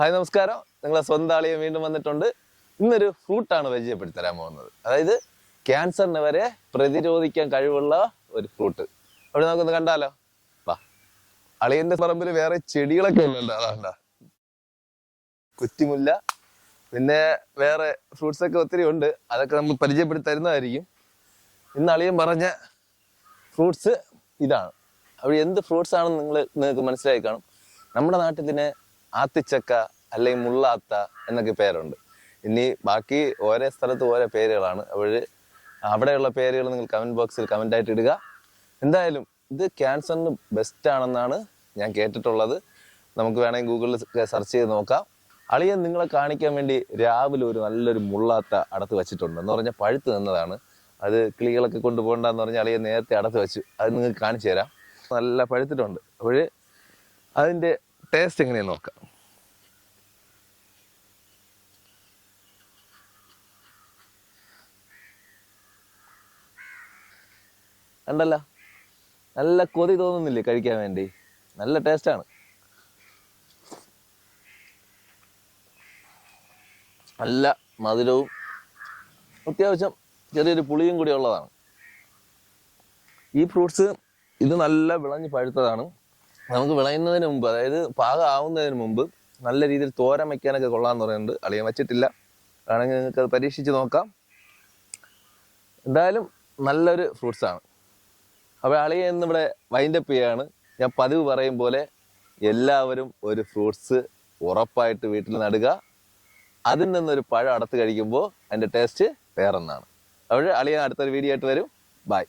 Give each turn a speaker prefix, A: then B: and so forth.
A: Hi നമസ്കാരം, നിങ്ങളെ സ്വന്തം ആളിയെ വീണ്ടും വന്നിട്ടുണ്ട്. ഇന്നൊരു ഫ്രൂട്ടാണ് പരിചയപ്പെടുത്തി തരാൻ പോകുന്നത്. അതായത് ക്യാൻസറിന് വരെ പ്രതിരോധിക്കാൻ കഴിവുള്ള ഒരു ഫ്രൂട്ട്. അവിടെ നമുക്കൊന്ന് കണ്ടാലോ? വാ. അളിയന്റെ പറമ്പിൽ വേറെ ചെടികളൊക്കെ ഉണ്ടല്ലോ. അതാണ്ടാ കുറ്റിമുല്ല, പിന്നെ വേറെ ഫ്രൂട്ട്സ് ഒക്കെ ഒത്തിരി ഉണ്ട്. അതൊക്കെ നമ്മൾ പരിചയപ്പെടുത്തി തരുന്നതായിരിക്കും. ഇന്ന് അളിയൻ പറഞ്ഞ ഫ്രൂട്ട്സ് ഇതാണ്. അവിടെ എന്ത് ഫ്രൂട്ട്സ് ആണെന്ന് നിങ്ങൾക്ക് മനസ്സിലായി കാണും. നമ്മുടെ നാട്ടിൽ ഇതിനെ ആത്തിച്ചക്ക അല്ലെങ്കിൽ മുള്ളാത്ത എന്നൊക്കെ പേരുണ്ട്. ഇനി ബാക്കി ഓരോ സ്ഥലത്ത് ഓരോ പേരുകളാണ്. അവിടെയുള്ള പേരുകൾ നിങ്ങൾ കമന്റ് ബോക്സിൽ കമന്റ് ആയിട്ട് ഇടുക. എന്തായാലും ഇത് ക്യാൻസറിന് ബെസ്റ്റ് ആണെന്നാണ് ഞാൻ കേട്ടിട്ടുള്ളത്. നമുക്ക് വേണമെങ്കിൽ ഗൂഗിളിൽ സെർച്ച് ചെയ്ത് നോക്കാം. അളിയൻ നിങ്ങളെ കാണിക്കാൻ വേണ്ടി രാവിലെ ഒരു നല്ലൊരു മുള്ളാത്ത അടത്ത് വെച്ചിട്ടുണ്ട്. എന്ന് പറഞ്ഞാൽ പഴുത്ത് നിന്നതാണ്. അത് കിളികളൊക്കെ കൊണ്ടുപോകണ്ടെന്ന് പറഞ്ഞാൽ അളിയൻ നേരത്തെ അടത്ത് വെച്ചു. അത് നിങ്ങൾക്ക് കാണിച്ചു തരാം. നല്ല പഴുത്തിട്ടുണ്ട്. അതിൻ്റെ ടേസ്റ്റ് എങ്ങനെയാന്ന് നോക്കാം. കണ്ടല്ലോ, നല്ല കൊതി തോന്നുന്നില്ലേ കഴിക്കാൻ വേണ്ടി? നല്ല ടേസ്റ്റാണ്. നല്ല മധുരവും അത്യാവശ്യം ചെറിയൊരു പുളിയും കൂടി ഉള്ളതാണ്. ഈ ഫ്രൂട്ട്സ് ഇത് നല്ല വിളഞ്ഞ് പഴുത്തതാണ്. നമുക്ക് വിളയുന്നതിന് മുമ്പ്, അതായത് പാകം ആവുന്നതിന് മുമ്പ് നല്ല രീതിയിൽ തോരൻ വയ്ക്കാനൊക്കെ കൊള്ളാമെന്ന് പറയുന്നുണ്ട്. അളിയൻ വെച്ചിട്ടില്ല, വേണമെങ്കിൽ നിങ്ങൾക്ക് അത് പരീക്ഷിച്ച് നോക്കാം. എന്തായാലും നല്ലൊരു ഫ്രൂട്ട്സാണ്. അപ്പോൾ അളിയൻ ഇന്നിവിടെ വൈൻഡപ്പ് ചെയ്യാണ്. ഞാൻ പതിവ് പറയും പോലെ എല്ലാവരും ഒരു ഫ്രൂട്ട്സ് ഉറപ്പായിട്ട് വീട്ടിൽ നടുക. അതിൽ നിന്നൊരു പഴം അടത്ത് കഴിക്കുമ്പോൾ അതിൻ്റെ ടേസ്റ്റ് വേറൊന്നാണ്. അപ്പോൾ അളിയൻ അടുത്തൊരു വീഡിയോ ആയിട്ട് വരും. ബൈ.